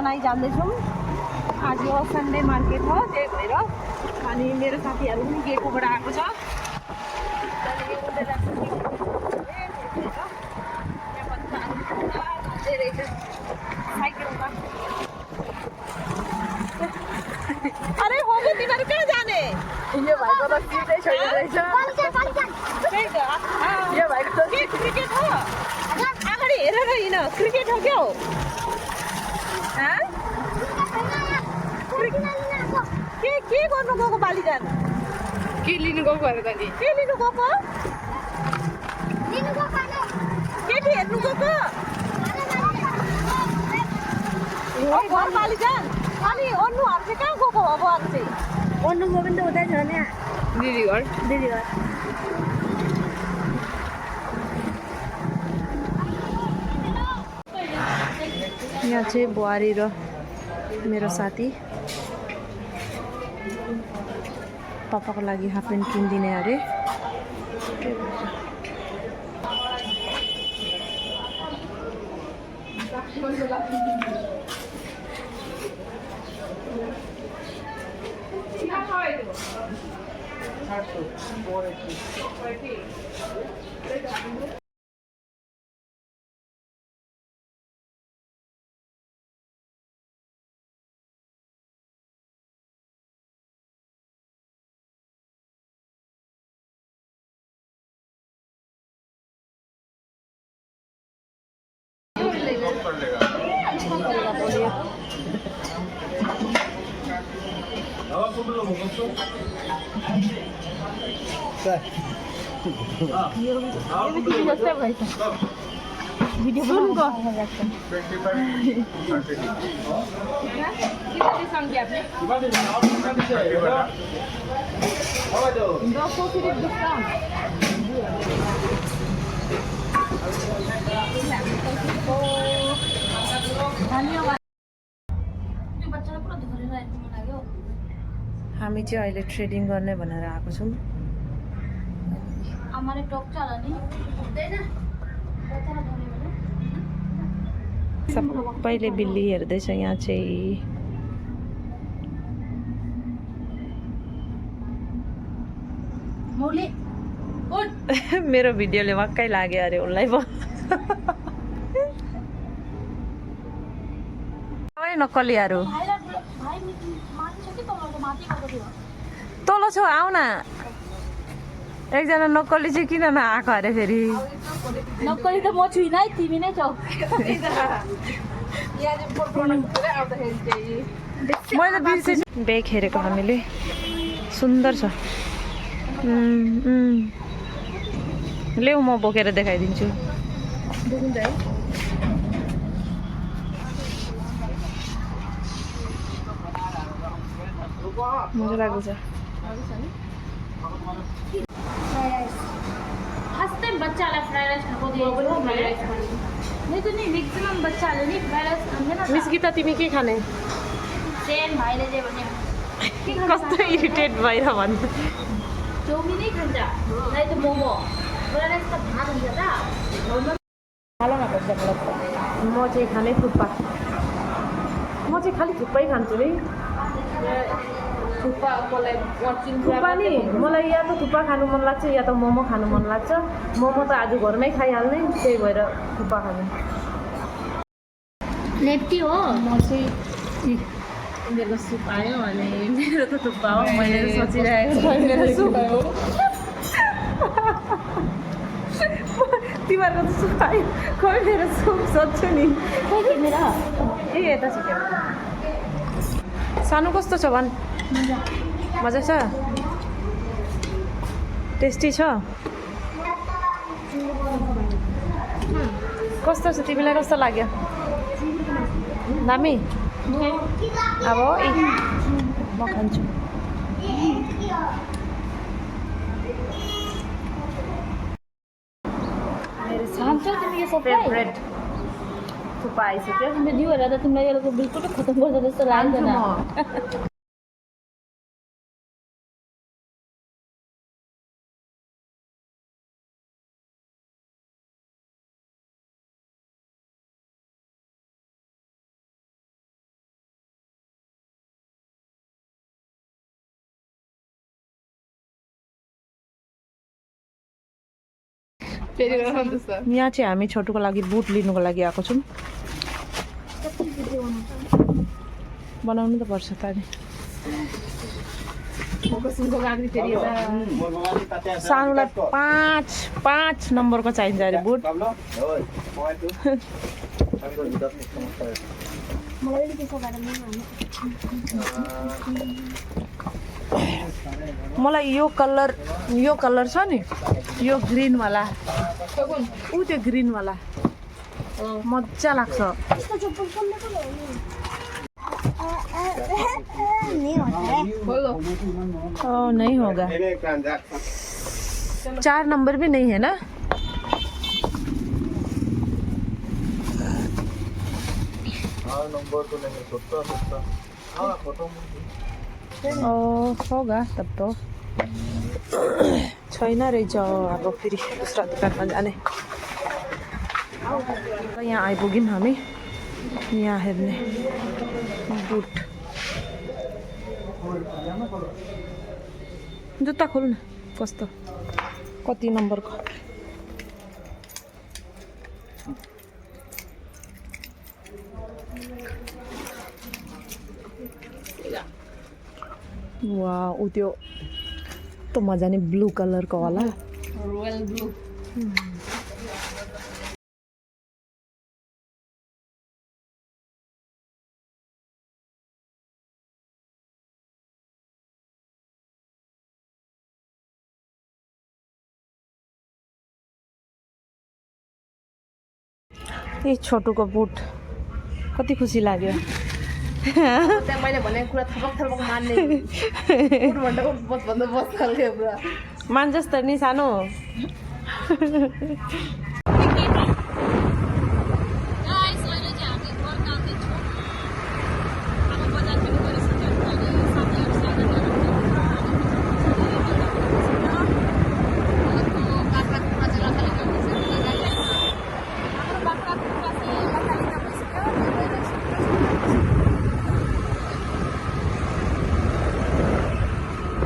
लागि जाँदैछौँ। आज सन्डे मार्केट हो, त्यही भएर। अनि मेरो साथीहरू पनि गेकोबाट आएको छ। साइकलमा। अरे हो तिमीहरू कहाँ जाने? यो भाइको त सिटै छैन रहेछ। यो भाइको के क्रिकेट हो? अगाडि हेरेर हिँड, क्रिकेट हो क्या हो? के गर्नु गएको बालिजान? के लिनु गएको अरे त नि? के लिनु गएको? केटी हेर्नु गएको? घर बालिजान। अनि अन्नुहरू चाहिँ कहाँ गएको अब अरू चाहिँ? अन्नु गयो पनि त उतै छ नि दिदी घर। दिदी घर। यहाँ चाहिँ बुहारी र मेरो साथी पापाको लागि हाफ प्यान्ट किनिदिने अरे। भिडियो सुनको हामी चाहिँ अहिले ट्रेडिङ गर्ने भनेर आएको छौँ। सबैले बिल्ली हेर्दैछ यहाँ चाहिँ। मेरो भिडियोले वाक्कै लाग्यो अरे उसलाई पो। नक्कलीहरू तल छौ आऊ न। एकजना नक्कली चाहिँ किन नआएको अरे फेरि? नक्कली त म छुइनँ है, तिमी नै छौ। मैले बिर्सेँ। ब्याग हेरेको हामीले सुन्दर छ। ल्याऊ म बोकेर देखाइदिन्छु। मजा लाग्दैछ। फर्स्ट टाइम बच्चालाई फ्राइड राइस खाएको दिएको फ्राइड राइस खाने। नहीं तो नहीं, मैक्सिमम बच्चाले नि फ्राइड राइस खाँदैन। मिस गीता तिमी के खाने? सेम भाइले जे भने कस्तो इरिटेट भएर भन्छ। चाउमिनै खान्छ, नै त मोमो। फ्राइड राइस त भात हुन्छ त। हाल न पर्छ मलाई। म चाहिँ खाने थुक्पा। म चाहिँ खालि थुक्पै खान्छु है। थुक्पा नि मलाई या त थुक्पा खानु मन लाग्छ या त मोमो खानु मन लाग्छ। मोमो त आज घरमै खाइहाल्ने, त्यही भएर थुक्पा खाने। लेप्टी हो। म चाहिँ मेरो सुप आयो भने मेरो त थुक्पा हो। मैले सोचिरहेको छु मेरो सुप हो। तिमीहरूको त सुप आयो, खोइ मेरो सुप सोध्छु नि। मेरो ए यता छ क्या। सानो कस्तो छ भन्? मजा छ? टेस्टी छ? कस्तो छ? तिमीलाई कस्तो लाग्यो? दामी? अब म खान्छु। मेरो फेभरेट थुक्पा आइसक्यो। तिमीले दियो होला त तिमीलाई यसको बिल्कुल खतम गर्छ जस्तो लाग्दैन। फेरि गराउनु त सर यहाँ चाहिँ हामी छोटुको लागि बुट लिनुको लागि आएको छौँ बनाउनु त पर्छ त नि सुनको गाग्री फेरि एउटा सानोलाई 5 नम्बरको चाहिन्छ अरे बुट मलाई यो कलर छ नि यो ग्रिनवाला ऊ त्यो ग्रिनवाला मजा लाग्छ बोलो नहीं होगा 4 नंबर भी नहीं है ना होगा तब तो छैन रहेछ अब फेरि दूसरा दोकानमा जाने यहाँ आइपुग्यौँ हामी यहाँ हेर्ने बुट जुत्ता खोल्नु कस्तो कति नम्बरको वा ऊ त्यो त मजा नि ब्लू कलरको होला रोयल ब्लू ए छोटुको बुट कति खुसी लाग्यो त्यहाँ मैले भनेको कुरा थपक मान्ने भन्दा बस खालको पुरा मान्छस् त नि सानो